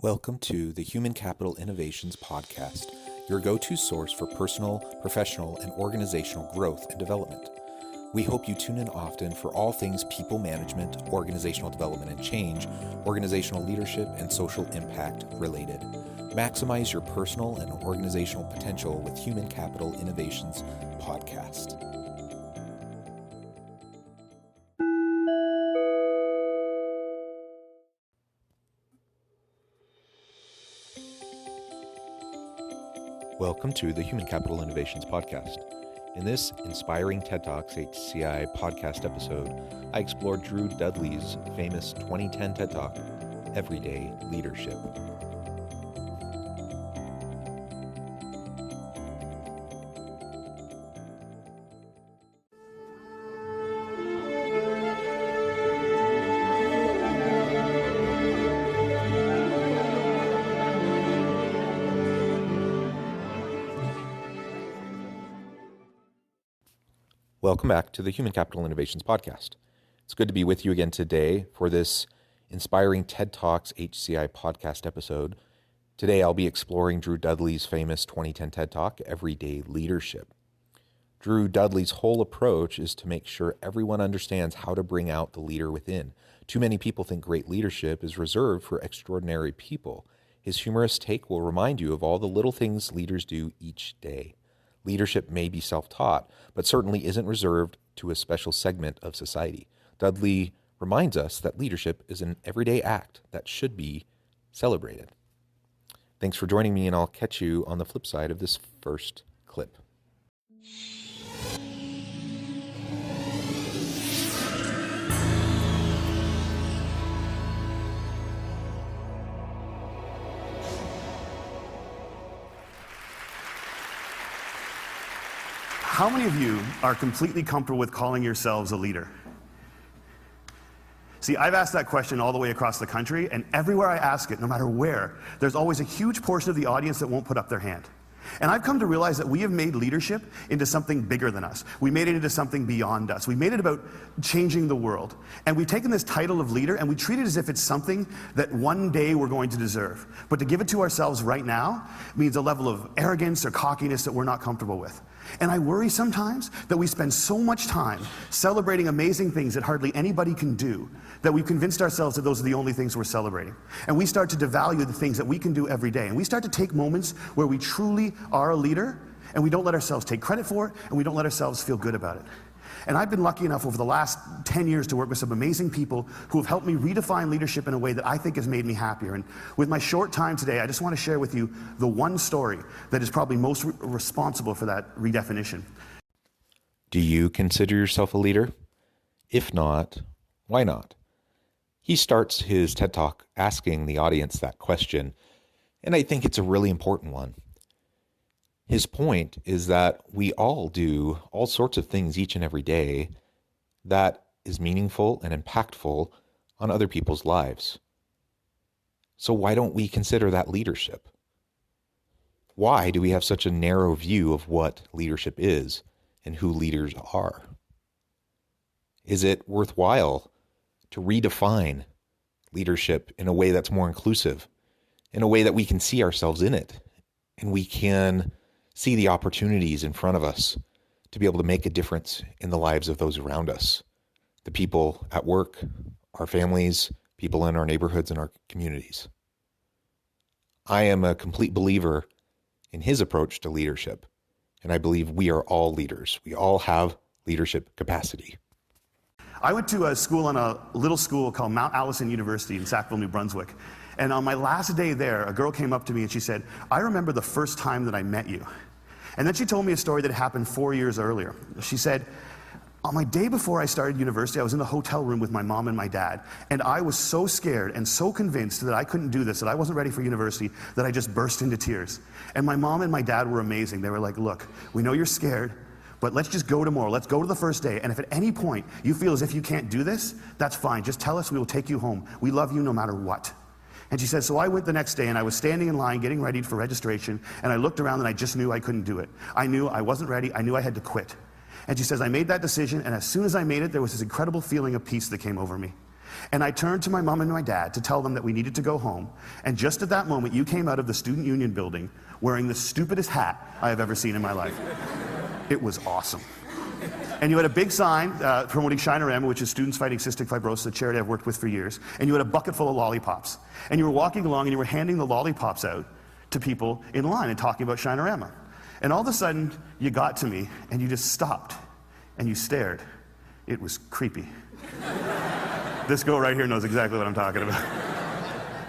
Welcome to the Human Capital Innovations Podcast, your go-to source for personal, professional, and organizational growth and development. We hope you tune in often for all things people management, organizational development and change, organizational leadership, and social impact related. Maximize your personal and organizational potential with Human Capital Innovations Podcast. Welcome to the Human Capital Innovations Podcast. In this Inspiring TED Talks HCI podcast episode, I explored Drew Dudley's famous 2010 TED Talk, Everyday Leadership. Welcome back to the Human Capital Innovations Podcast. It's good to be with you again today for this Inspiring TED Talks HCI podcast episode. Today I'll be exploring Drew Dudley's famous 2010 TED Talk, Everyday Leadership. Drew Dudley's whole approach is to make sure everyone understands how to bring out the leader within. Too many people think great leadership is reserved for extraordinary people. His humorous take will remind you of all the little things leaders do each day. Leadership may be self-taught, but certainly isn't reserved to a special segment of society. Dudley reminds us that leadership is an everyday act that should be celebrated. Thanks for joining me, and I'll catch you on the flip side of this first clip. How many of you are completely comfortable with calling yourselves a leader? See, I've asked that question all the way across the country, and everywhere I ask it, no matter where, there's always a huge portion of the audience that won't put up their hand. And I've come to realize that we have made leadership into something bigger than us. We made it into something beyond us. We made it about changing the world. And we've taken this title of leader and we treat it as if it's something that one day we're going to deserve. But to give it to ourselves right now means a level of arrogance or cockiness that we're not comfortable with. And I worry sometimes that we spend so much time celebrating amazing things that hardly anybody can do that we've convinced ourselves that those are the only things we're celebrating. And we start to devalue the things that we can do every day. And we start to take moments where we truly are a leader and we don't let ourselves take credit for it and we don't let ourselves feel good about it. And I've been lucky enough over the last 10 years to work with some amazing people who have helped me redefine leadership in a way that I think has made me happier. And with my short time today, I just want to share with you the one story that is probably most responsible for that redefinition. Do you consider yourself a leader? If not, why not? He starts his TED Talk asking the audience that question, and I think it's a really important one. His point is that we all do all sorts of things each and every day that is meaningful and impactful on other people's lives. So why don't we consider that leadership? Why do we have such a narrow view of what leadership is and who leaders are? Is it worthwhile to redefine leadership in a way that's more inclusive, in a way that we can see ourselves in it, and we can see the opportunities in front of us to be able to make a difference in the lives of those around us, the people at work, our families, people in our neighborhoods and our communities? I am a complete believer in his approach to leadership, and I believe we are all leaders. We all have leadership capacity. I went to a school on a little school called Mount Allison University in Sackville, New Brunswick. And on my last day there, a girl came up to me and she said, "I remember the first time that I met you." And then she told me a story that happened 4 years earlier. She said, "On my day before I started university, I was in the hotel room with my mom and my dad, and I was so scared and so convinced that I couldn't do this, that I wasn't ready for university, that I just burst into tears. And my mom and my dad were amazing. They were like, 'Look, we know you're scared, but let's just go tomorrow. Let's go to the first day. And if at any point you feel as if you can't do this, that's fine. Just tell us, we will take you home. We love you no matter what.'" And she said, so I went the next day and I was standing in line getting ready for registration, and I looked around and I just knew I couldn't do it. I knew I wasn't ready. I knew I had to quit. And she says, I made that decision, and as soon as I made it, there was this incredible feeling of peace that came over me. And I turned to my mom and my dad to tell them that we needed to go home. And just at that moment, you came out of the Student Union building wearing the stupidest hat I have ever seen in my life. It was awesome. And you had a big sign promoting Shinorama, which is Students Fighting Cystic Fibrosis, a charity I've worked with for years. And you had a bucket full of lollipops. And you were walking along and you were handing the lollipops out to people in line and talking about Shinorama. And all of a sudden, you got to me and you just stopped and you stared. It was creepy. This girl right here knows exactly what I'm talking about.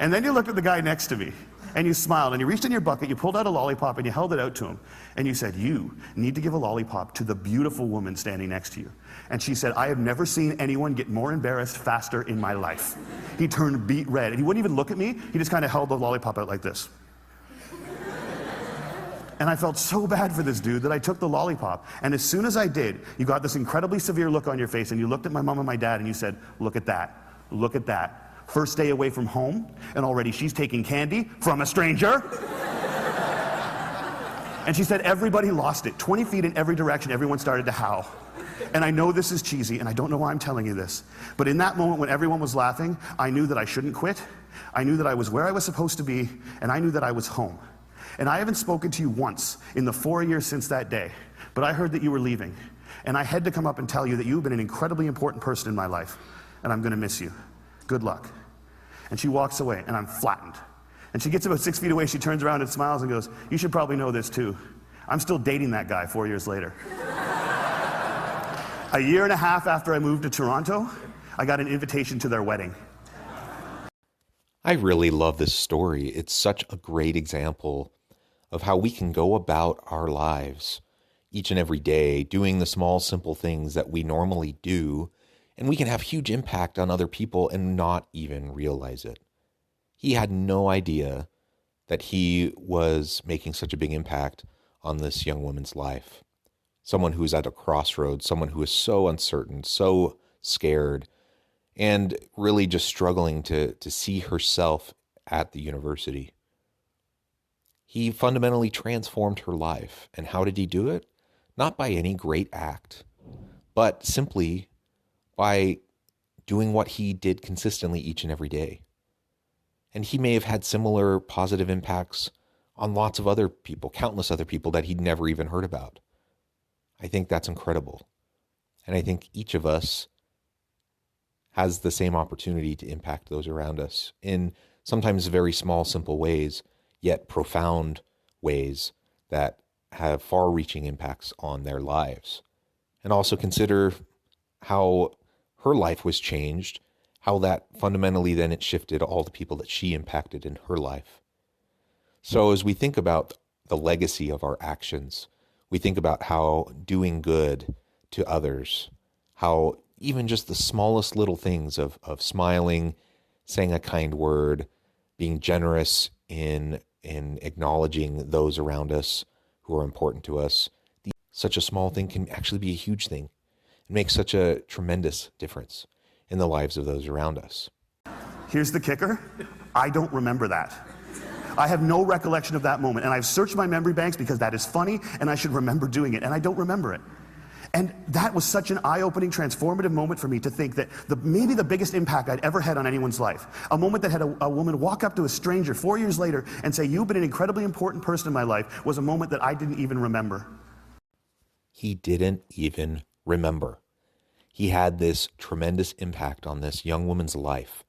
And then you looked at the guy next to me and you smiled and you reached in your bucket, you pulled out a lollipop and you held it out to him. And you said, you need to give a lollipop to the beautiful woman standing next to you. And she said, I have never seen anyone get more embarrassed faster in my life. He turned beet red and he wouldn't even look at me. He just kind of held the lollipop out like this. And I felt so bad for this dude that I took the lollipop. And as soon as I did, you got this incredibly severe look on your face and you looked at my mom and my dad and you said, look at that, look at that. First day away from home, and already she's taking candy from a stranger. And she said everybody lost it. 20 feet in every direction, everyone started to howl. And I know this is cheesy, and I don't know why I'm telling you this, but in that moment when everyone was laughing, I knew that I shouldn't quit. I knew that I was where I was supposed to be, and I knew that I was home. And I haven't spoken to you once in the 4 years since that day, but I heard that you were leaving. And I had to come up and tell you that you've been an incredibly important person in my life, and I'm gonna miss you. Good luck. And she walks away, and I'm flattened. And she gets about 6 feet away, she turns around and smiles and goes, you should probably know this too. I'm still dating that guy 4 years later. A year and a half after I moved to Toronto, I got an invitation to their wedding. I really love this story. It's such a great example of how we can go about our lives each and every day, doing the small, simple things that we normally do, and we can have huge impact on other people and not even realize it. He had no idea that he was making such a big impact on this young woman's life. Someone who is at a crossroads, someone who is so uncertain, so scared, and really just struggling to see herself at the university. He fundamentally transformed her life. And how did he do it? Not by any great act, but simply by doing what he did consistently each and every day. And he may have had similar positive impacts on lots of other people, countless other people that he'd never even heard about. I think that's incredible. And I think each of us has the same opportunity to impact those around us in sometimes very small, simple ways, yet profound ways that have far-reaching impacts on their lives. And also consider how her life was changed, how that fundamentally then it shifted all the people that she impacted in her life. So as we think about the legacy of our actions, we think about how doing good to others, how even just the smallest little things of smiling, saying a kind word, being generous in acknowledging those around us who are important to us. Such a small thing can actually be a huge thing and make such a tremendous difference in the lives of those around us. Here's the kicker. I don't remember that. I have no recollection of that moment, and I've searched my memory banks because that is funny and I should remember doing it, and I don't remember it. And that was such an eye-opening, transformative moment for me to think that maybe the biggest impact I'd ever had on anyone's life, a moment that had a woman walk up to a stranger 4 years later and say, you've been an incredibly important person in my life, was a moment that I didn't even remember. He didn't even remember. He had this tremendous impact on this young woman's life,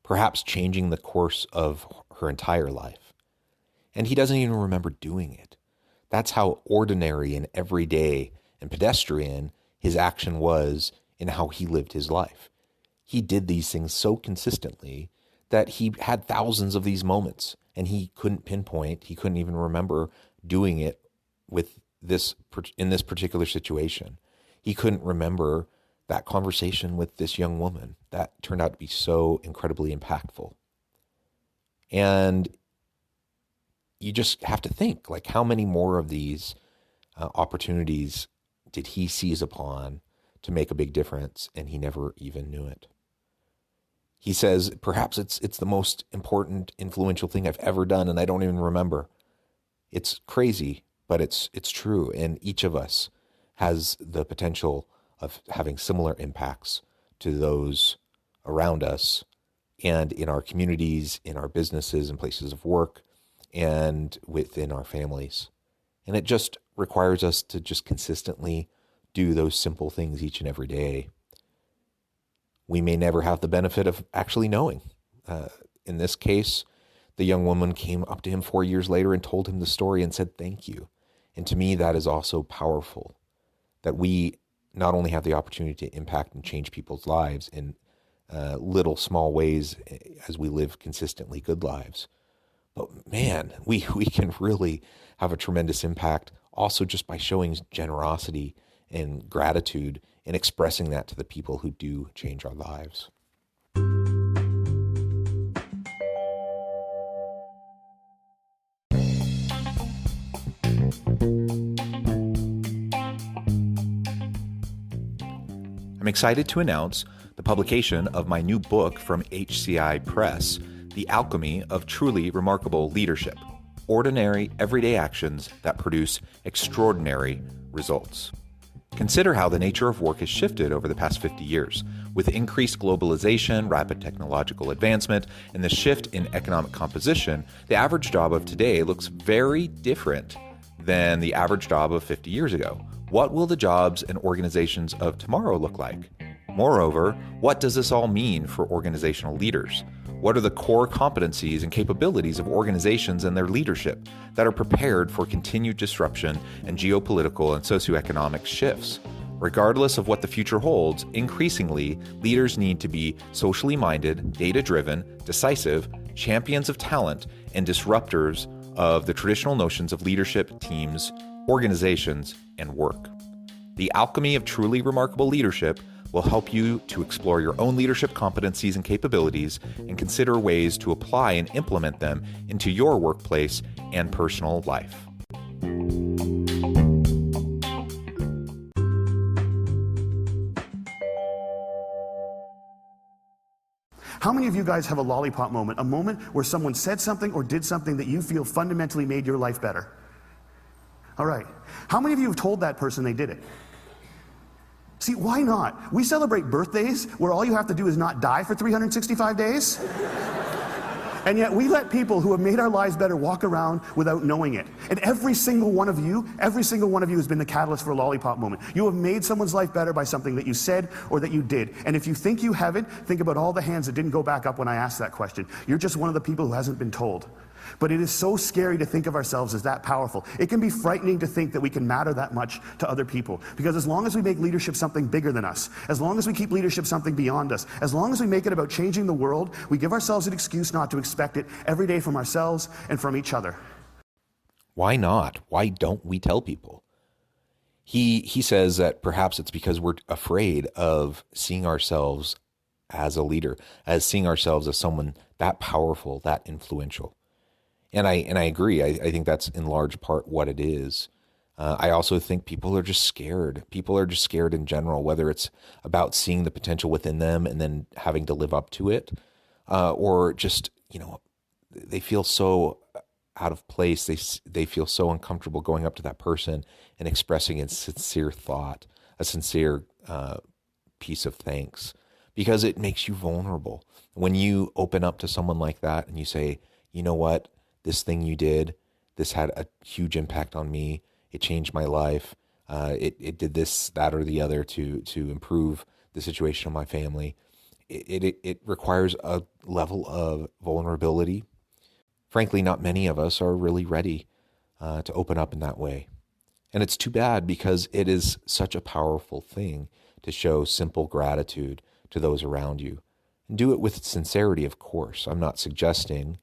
perhaps changing the course of her entire life. And he doesn't even remember doing it. That's how ordinary and everyday and pedestrian his action was in how he lived his life. He did these things so consistently that he had thousands of these moments, and he couldn't pinpoint, he couldn't even remember doing it in this particular situation. He couldn't remember that conversation with this young woman that turned out to be so incredibly impactful. And you just have to think, like, how many more of these opportunities did he seize upon to make a big difference, and he never even knew it? He says, perhaps it's the most important, influential thing I've ever done, and I don't even remember. It's crazy, but it's true, and each of us has the potential of having similar impacts to those around us and in our communities, in our businesses and places of work, and within our families. And it just requires us to just consistently do those simple things each and every day. We may never have the benefit of actually knowing. In this case, the young woman came up to him 4 years later and told him the story and said, "Thank you." And to me, that is also powerful, that we not only have the opportunity to impact and change people's lives in little small ways as we live consistently good lives, but man, we can really have a tremendous impact also just by showing generosity and gratitude and expressing that to the people who do change our lives. I'm excited to announce the publication of my new book from HCI Press, The Alchemy of Truly Remarkable Leadership: Ordinary, Everyday Actions That Produce Extraordinary Results. Consider how the nature of work has shifted over the past 50 years. With increased globalization, rapid technological advancement, and the shift in economic composition, the average job of today looks very different than the average job of 50 years ago. What will the jobs and organizations of tomorrow look like? Moreover, what does this all mean for organizational leaders? What are the core competencies and capabilities of organizations and their leadership that are prepared for continued disruption and geopolitical and socioeconomic shifts? Regardless of what the future holds, increasingly, leaders need to be socially minded, data-driven, decisive, champions of talent, and disruptors of the traditional notions of leadership, teams, organizations, and work. The Alchemy of Truly Remarkable Leadership will help you to explore your own leadership competencies and capabilities and consider ways to apply and implement them into your workplace and personal life. How many of you guys have a lollipop moment, a moment where someone said something or did something that you feel fundamentally made your life better? All right. How many of you have told that person they did it? See, why not? We celebrate birthdays where all you have to do is not die for 365 days. And yet we let people who have made our lives better walk around without knowing it. And every single one of you has been the catalyst for a lollipop moment. You have made someone's life better by something that you said or that you did. And if you think you haven't, think about all the hands that didn't go back up when I asked that question. You're just one of the people who hasn't been told. But it is so scary to think of ourselves as that powerful. It can be frightening to think that we can matter that much to other people. Because as long as we make leadership something bigger than us, as long as we keep leadership something beyond us, as long as we make it about changing the world, we give ourselves an excuse not to expect it every day from ourselves and from each other. Why not? Why don't we tell people? He says that perhaps it's because we're afraid of seeing ourselves as a leader, as seeing ourselves as someone that powerful, that influential. And I agree. I think that's in large part what it is. I also think people are just scared. People are just scared in general, whether it's about seeing the potential within them and then having to live up to it, or just, they feel so out of place. They feel so uncomfortable going up to that person and expressing a sincere thought, a sincere piece of thanks, because it makes you vulnerable. When you open up to someone like that and you say, you know what? This thing you did, this had a huge impact on me. It changed my life. It did this, that, or the other to improve the situation of my family. It requires a level of vulnerability. Frankly, not many of us are really ready to open up in that way. And it's too bad because it is such a powerful thing to show simple gratitude to those around you. And do it with sincerity, of course. I'm not suggesting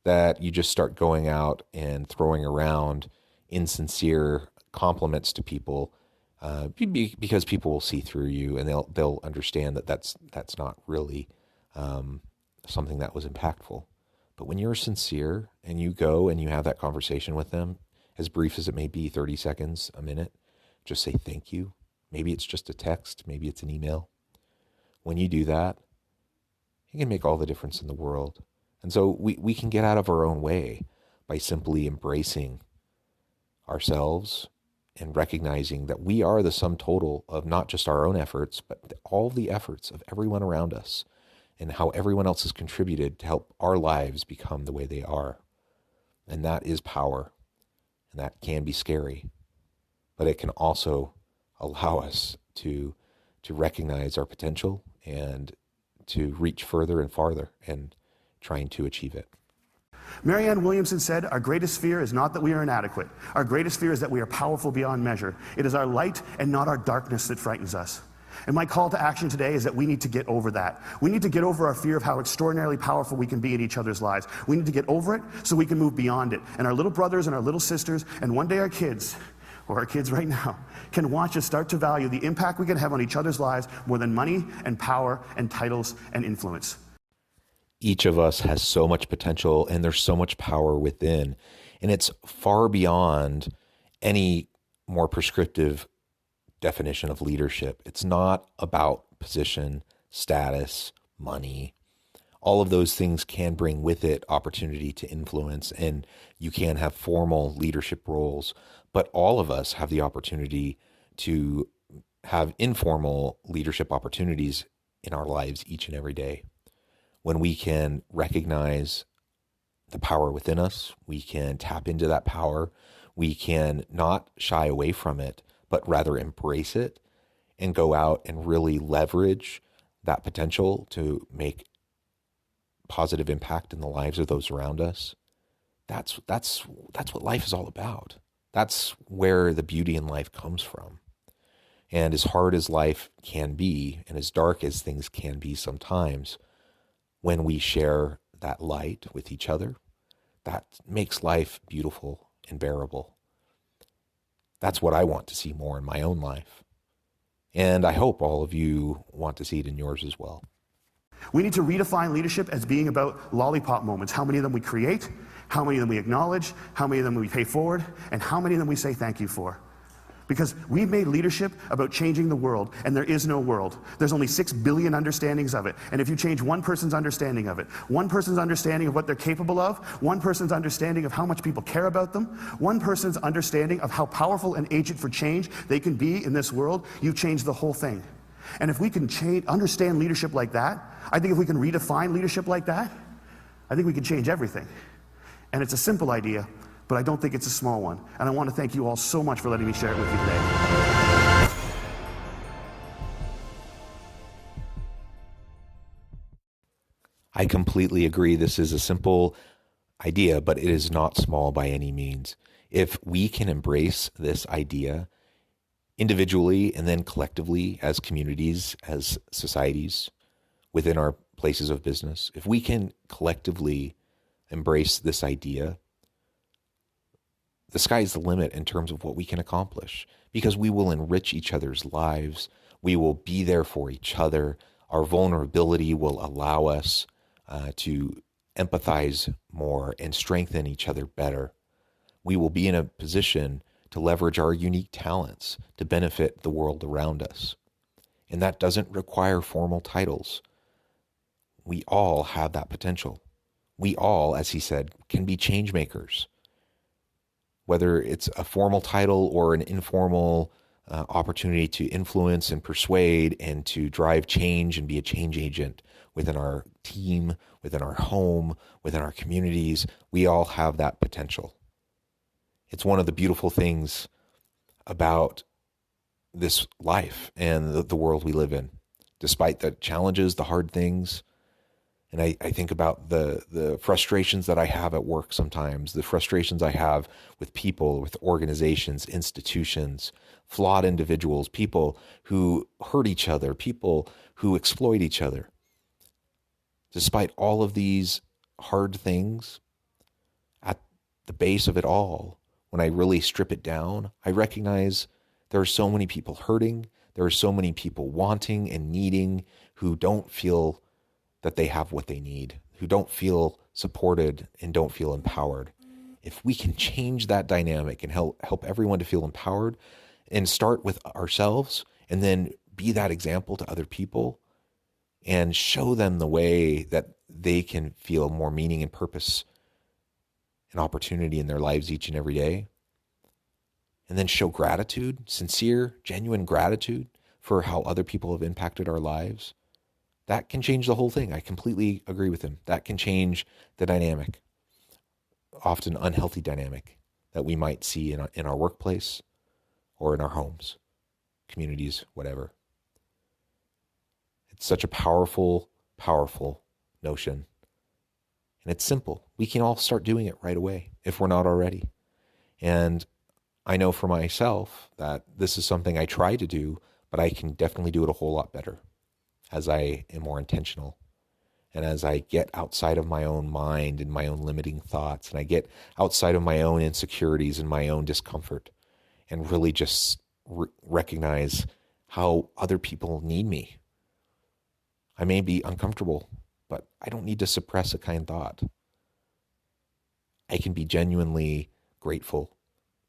that you just start going out and throwing around insincere compliments to people because people will see through you and they'll understand that that's not really something that was impactful. But when you're sincere and you go and you have that conversation with them, as brief as it may be, 30 seconds, a minute, just say thank you. Maybe it's just a text, maybe it's an email. When you do that, it can make all the difference in the world. And so we can get out of our own way by simply embracing ourselves and recognizing that we are the sum total of not just our own efforts, but all the efforts of everyone around us. and how everyone else has contributed to help our lives become the way they are. And that is power. And that can be scary. But it can also allow us to recognize our potential and to reach further and farther and trying to achieve it. Marianne Williamson said, "Our greatest fear is not that we are inadequate. Our greatest fear is that we are powerful beyond measure. It is our light and not our darkness that frightens us." And my call to action today is that we need to get over that. We need to get over our fear of how extraordinarily powerful we can be in each other's lives. We need to get over it so we can move beyond it. And our little brothers and our little sisters, and one day our kids, or our kids right now, can watch us start to value the impact we can have on each other's lives more than money and power and titles and influence. Each of us has so much potential, and there's so much power within. And it's far beyond any more prescriptive definition of leadership. It's not about position, status, money. All of those things can bring with it opportunity to influence, and you can have formal leadership roles, but all of us have the opportunity to have informal leadership opportunities in our lives each and every day. When we can recognize the power within us, we can tap into that power, we can not shy away from it, but rather embrace it and go out and really leverage that potential to make positive impact in the lives of those around us. That's what life is all about. That's where the beauty in life comes from. And as hard as life can be, and as dark as things can be sometimes, when we share that light with each other, that makes life beautiful and bearable. That's what I want to see more in my own life. And I hope all of you want to see it in yours as well. We need to redefine leadership as being about lollipop moments. How many of them we create, how many of them we acknowledge, how many of them we pay forward, and how many of them we say thank you for. Because we've made leadership about changing the world, and there is no world. There's only 6 billion understandings of it. And if you change one person's understanding of it, one person's understanding of what they're capable of, one person's understanding of how much people care about them, one person's understanding of how powerful an agent for change they can be in this world, you change the whole thing. And if we can understand leadership like that, I think if we can redefine leadership like that, I think we can change everything. And it's a simple idea, but I don't think it's a small one. And I want to thank you all so much for letting me share it with you today. I completely agree. This is a simple idea, but it is not small by any means. If we can embrace this idea individually and then collectively as communities, as societies, within our places of business, if we can collectively embrace this idea, the sky's the limit in terms of what we can accomplish, because we will enrich each other's lives. We will be there for each other. Our vulnerability will allow us to empathize more and strengthen each other better. We will be in a position to leverage our unique talents to benefit the world around us. And that doesn't require formal titles. We all have that potential. We all, as he said, can be change makers. Whether it's a formal title or an informal opportunity to influence and persuade and to drive change and be a change agent within our team, within our home, within our communities, we all have that potential. It's one of the beautiful things about this life and the world we live in, despite the challenges, the hard things. And I think about the frustrations that I have at work sometimes, the frustrations I have with people, with organizations, institutions, flawed individuals, people who hurt each other, people who exploit each other. Despite all of these hard things, at the base of it all, when I really strip it down, I recognize there are so many people hurting, there are so many people wanting and needing who don't feel that they have what they need, who don't feel supported and don't feel empowered. If we can change that dynamic and help everyone to feel empowered and start with ourselves and then be that example to other people and show them the way that they can feel more meaning and purpose and opportunity in their lives each and every day, and then show gratitude, sincere, genuine gratitude for how other people have impacted our lives, that can change the whole thing. I completely agree with him. That can change the dynamic, often unhealthy dynamic, that we might see in our workplace or in our homes, communities, whatever. It's such a powerful, powerful notion. And it's simple. We can all start doing it right away if we're not already. And I know for myself that this is something I try to do, but I can definitely do it a whole lot better as I am more intentional and as I get outside of my own mind and my own limiting thoughts, and I get outside of my own insecurities and my own discomfort, and really just recognize how other people need me. I may be uncomfortable, but I don't need to suppress a kind thought. I can be genuinely grateful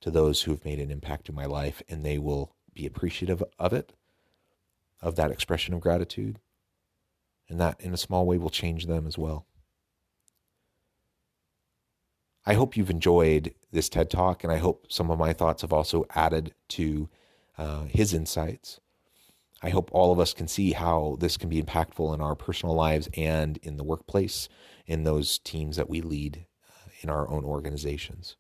to those who have made an impact in my life, and they will be appreciative of it, of that expression of gratitude, and that in a small way will change them as well. I hope you've enjoyed this TED Talk, and I hope some of my thoughts have also added to his insights. I hope all of us can see how this can be impactful in our personal lives and in the workplace, in those teams that we lead in our own organizations.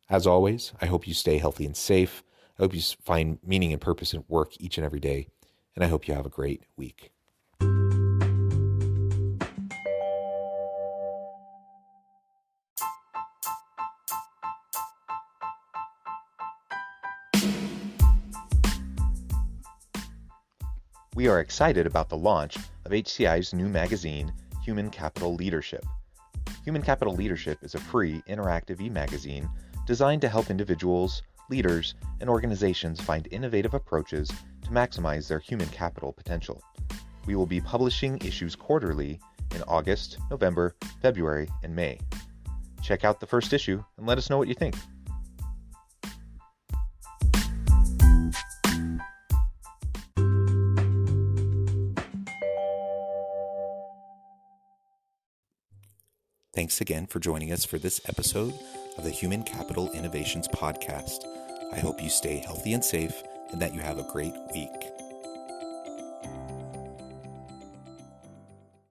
As always, I hope you stay healthy and safe. I hope you find meaning and purpose at work each and every day, and I hope you have a great week. We are excited about the launch of HCI's new magazine, Human Capital Leadership. Human Capital Leadership is a free, interactive e-magazine designed to help individuals, leaders, and organizations find innovative approaches to maximize their human capital potential. We will be publishing issues quarterly in August, November, February, and May. Check out the first issue and let us know what you think. Thanks again for joining us for this episode of the Human Capital Innovations Podcast. I hope you stay healthy and safe and that you have a great week.